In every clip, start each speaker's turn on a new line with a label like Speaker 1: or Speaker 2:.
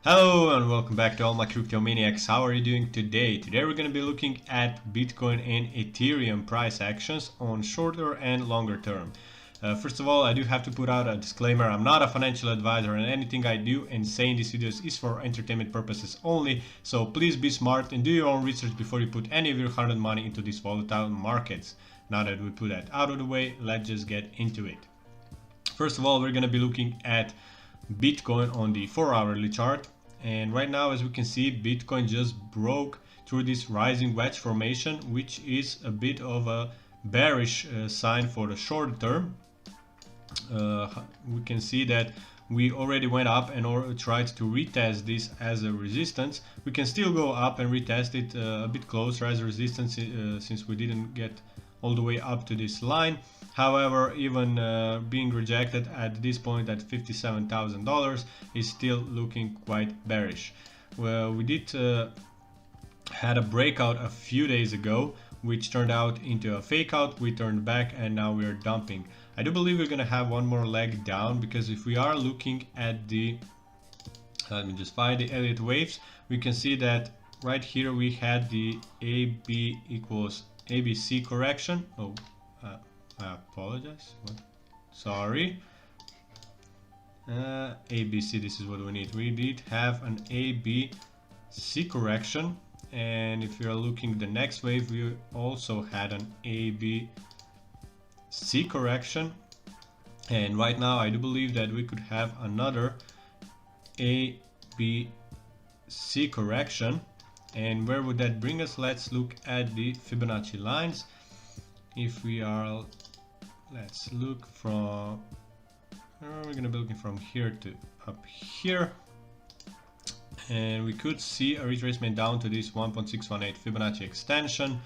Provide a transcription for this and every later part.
Speaker 1: Hello and welcome back to all my crypto maniacs. How are you doing today? Today we're going to be looking at Bitcoin and Ethereum price actions on shorter and longer term. First of all, I do have to put out a disclaimer. I'm not a financial advisor and anything I do and say in these videos is for entertainment purposes only. So please be smart and do your own research before you put any of your hard-earned money into these volatile markets. Now that we put that out of the way, let's just get into it. First of all, we're going to be looking at Bitcoin on the 4-hourly chart, and right now, as we can see, Bitcoin just broke through this rising wedge formation, which is a bit of a bearish sign for the short term. We can see that we already went up and tried to retest this as a resistance. We can still go up and retest it a bit closer as a resistance since we didn't get all the way up to this line. However, even being rejected at this point at $57,000 is still looking quite bearish. Well, we did had a breakout a few days ago, which turned out into a fake out. We turned back and now we are dumping. I do believe we're gonna have one more leg down, because if we are looking at the, let me just find the Elliott waves, we can see that right here we had the AB equals ABC correction. Oh, I apologize. What? Sorry. ABC, this is what we need. We did have an ABC correction, and if you're looking the next wave, we also had an ABC correction, and right now I do believe that we could have another ABC correction. And where would that bring us? Let's look at the Fibonacci lines. If we are, let's look from, we're going to be looking from here to up here, and we could see a retracement down to this 1.618 Fibonacci extension.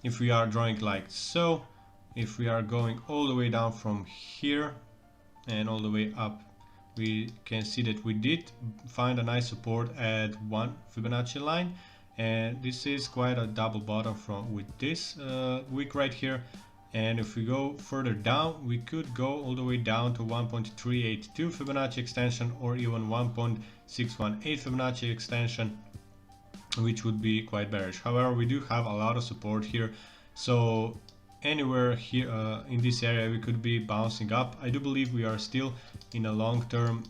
Speaker 1: If we are drawing like so, if we are going all the way down from here and all the way up, we can see that we did find a nice support at one Fibonacci line, and this is quite a double bottom from with this wick right here. And if we go further down, we could go all the way down to 1.382 Fibonacci extension, or even 1.618 Fibonacci extension, which would be quite bearish. However, we do have a lot of support here, so anywhere here in this area we could be bouncing up. I do believe we are still in a long-term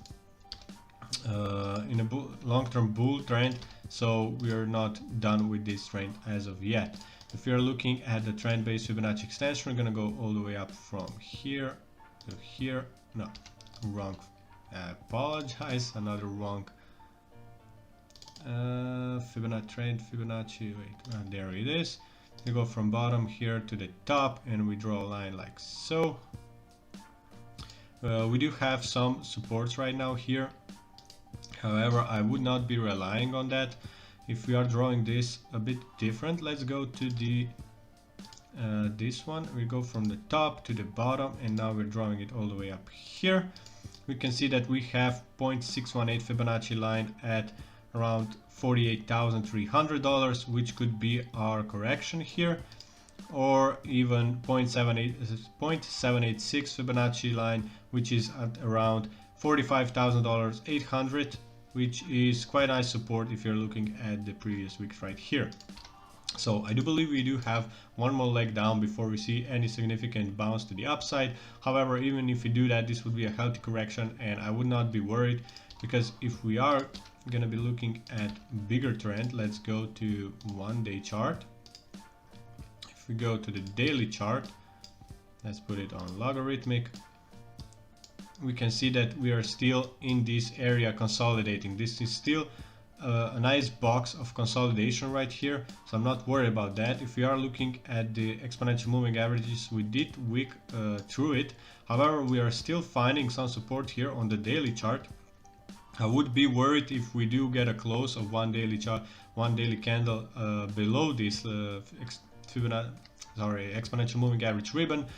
Speaker 1: bull trend, so we are not done with this trend as of yet. If we are looking at the trend-based Fibonacci extension, we're gonna go all the way up from here to here. No, wrong. I apologize. Another wrong. Fibonacci. Wait, there it is. We go from bottom here to the top and we draw a line like so. We do have some supports right now here. However, I would not be relying on that. If we are drawing this a bit different, let's go to the this one. We go from the top to the bottom, and now we're drawing it all the way up here. We can see that we have 0.618 Fibonacci line at around $48,300, which could be our correction here, or even 0.786 Fibonacci line, which is at around $45,800, which is quite nice support if you're looking at the previous week right here. So I do believe we do have one more leg down before we see any significant bounce to the upside. However, even if we do that, this would be a healthy correction and I would not be worried, because if we are going to be looking at bigger trend, let's go to 1-day chart. If we go to the daily chart, let's put it on logarithmic, we can see that we are still in this area consolidating. This is still a nice box of consolidation right here, so I'm not worried about that. If we are looking at the exponential moving averages, we did wick through it. However, we are still finding some support here on the daily chart. I would be worried if we do get a close of one daily candle below this exponential moving average ribbon.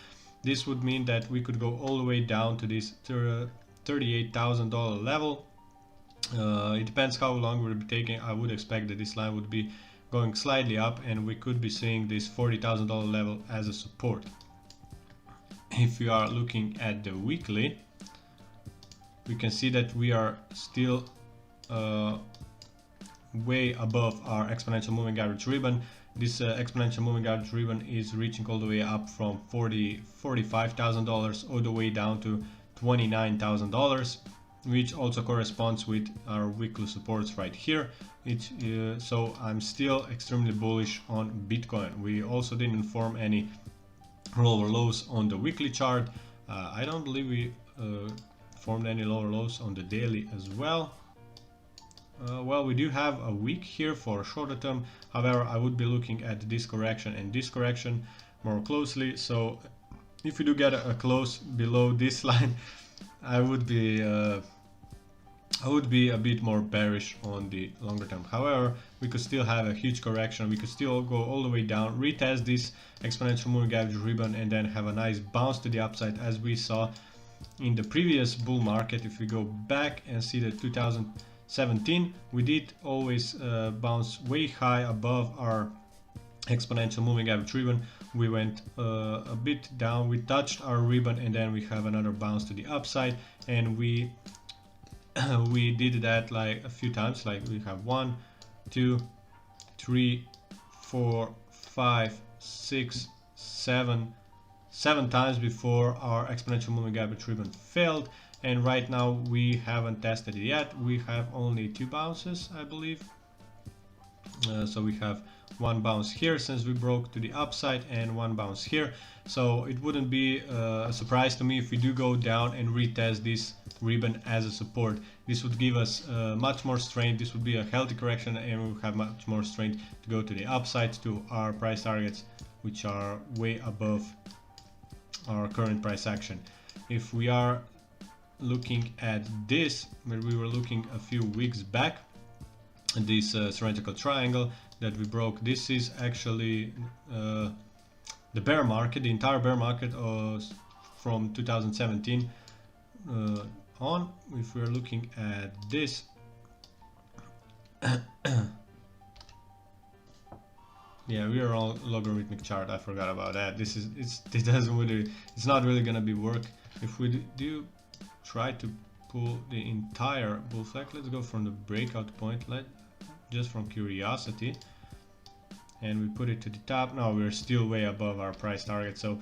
Speaker 1: This would mean that we could go all the way down to this $38,000 level. It depends how long we'll be taking. I would expect that this line would be going slightly up and we could be seeing this $40,000 level as a support. If we are looking at the weekly, we can see that we are still way above our exponential moving average ribbon. This exponential moving average ribbon is reaching all the way up from $45,000 all the way down to $29,000, which also corresponds with our weekly supports right here. So I'm still extremely bullish on Bitcoin. We also didn't form any lower lows on the weekly chart. I don't believe we formed any lower lows on the daily as well. Well, we do have a week here for shorter term. However, I would be looking at this correction and this correction more closely. So if we do get a close below this line, I would be a bit more bearish on the longer term. However, we could still have a huge correction. We could still go all the way down, retest this exponential moving average ribbon, and then have a nice bounce to the upside as we saw in the previous bull market. If we go back and see the 2017, we did always bounce way high above our exponential moving average ribbon. We went a bit down, we touched our ribbon, and then we have another bounce to the upside, and we did that like a few times. Like we have 1, 2, 3, 4, 5, 6, 7 times before our exponential moving average ribbon failed. And right now we haven't tested it yet. We have only 2 bounces, I believe. So we have 1 bounce here since we broke to the upside, and 1 bounce here. So it wouldn't be a surprise to me if we do go down and retest this ribbon as a support. This would give us much more strength. This would be a healthy correction, and we would have much more strength to go to the upside to our price targets, which are way above our current price action. If we are looking at this, where we were looking a few weeks back, this symmetrical triangle that we broke, this is actually the bear market, the entire bear market from 2017 on. If we're looking at this, yeah, we are on logarithmic chart. I forgot about that. It's not really gonna be work if we do try to pull the entire bull flag. Let's go from the breakout point, just from curiosity, and we put it to the top. Now we're still way above our price target, so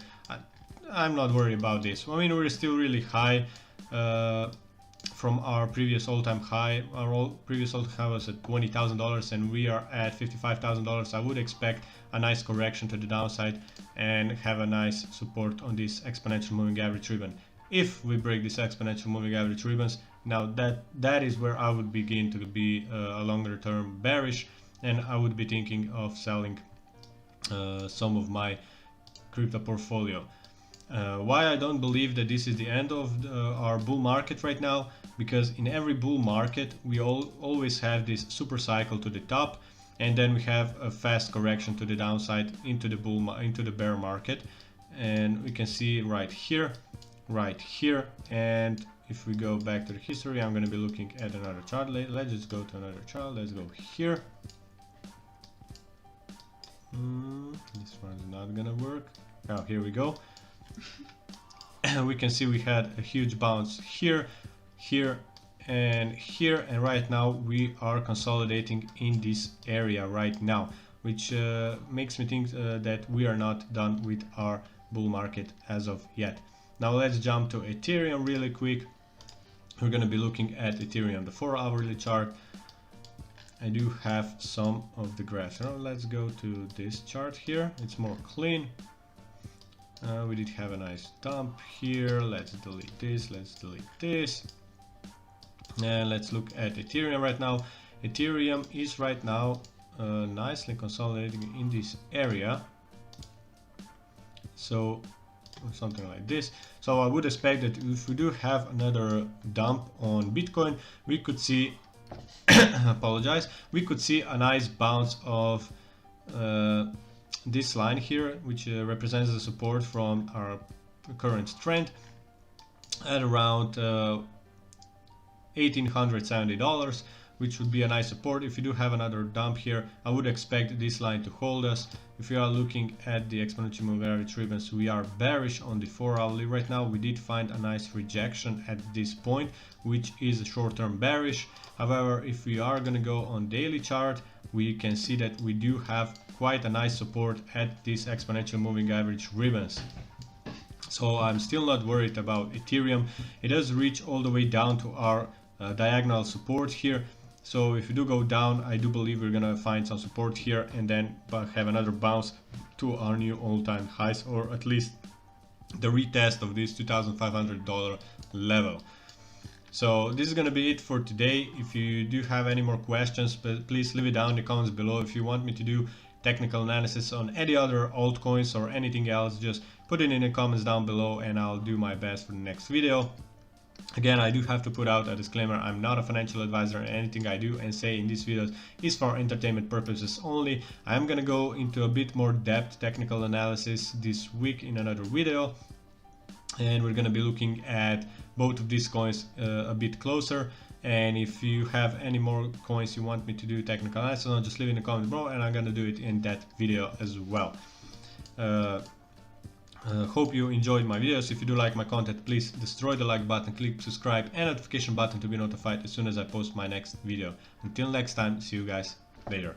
Speaker 1: I'm not worried about this. I mean, we're still really high from our previous all-time high. Our previous all-time high was at $20,000, and we are at $55,000. I would expect a nice correction to the downside and have a nice support on this exponential moving average ribbon. If we break this exponential moving average ribbons, now that is where I would begin to be a longer term bearish, and I would be thinking of selling some of my crypto portfolio. Why I don't believe that this is the end of our bull market right now? Because in every bull market we always have this super cycle to the top, and then we have a fast correction to the downside into the bear market, and we can see right here, and if we go back to the history, I'm going to be looking at another chart. Let's just go to another chart. Let's go here. This one's not gonna work. Now here we go. We can see we had a huge bounce here, and right now we are consolidating in this area right now, which makes me think that we are not done with our bull market as of yet. Now let's jump to Ethereum really quick. We're going to be looking at Ethereum, the 4-hourly chart. I do have some of the graphs. Now let's go to this chart here. It's more clean. We did have a nice dump here. Let's delete this. Let's delete this. And let's look at Ethereum right now. Ethereum is right now nicely consolidating in this area. So something like this. So I would expect that if we do have another dump on Bitcoin, we could see we could see a nice bounce of this line here, which represents the support from our current trend at around $1,870. which would be a nice support. If you do have another dump here, I would expect this line to hold us. If we are looking at the exponential moving average ribbons, we are bearish on the 4-hourly right now. We did find a nice rejection at this point, which is a short-term bearish. However, if we are going to go on daily chart, we can see that we do have quite a nice support at this exponential moving average ribbons. So I'm still not worried about Ethereum. It does reach all the way down to our diagonal support here. So if we do go down, I do believe we're gonna find some support here and then have another bounce to our new all-time highs, or at least the retest of this $2,500 level. So this is gonna be it for today. If you do have any more questions, please leave it down in the comments below. If you want me to do technical analysis on any other altcoins or anything else, just put it in the comments down below and I'll do my best for the next video. Again, I do have to put out a disclaimer. I'm not a financial advisor, and anything I do and say in these videos is for entertainment purposes only. I'm gonna go into a bit more depth technical analysis this week in another video, and we're gonna be looking at both of these coins a bit closer. And if you have any more coins you want me to do technical analysis on, just leave in the comments below and I'm gonna do it in that video as well. Hope you enjoyed my videos. If you do like my content, please destroy the like button, click subscribe and notification button to be notified as soon as I post my next video. Until next time, see you guys later.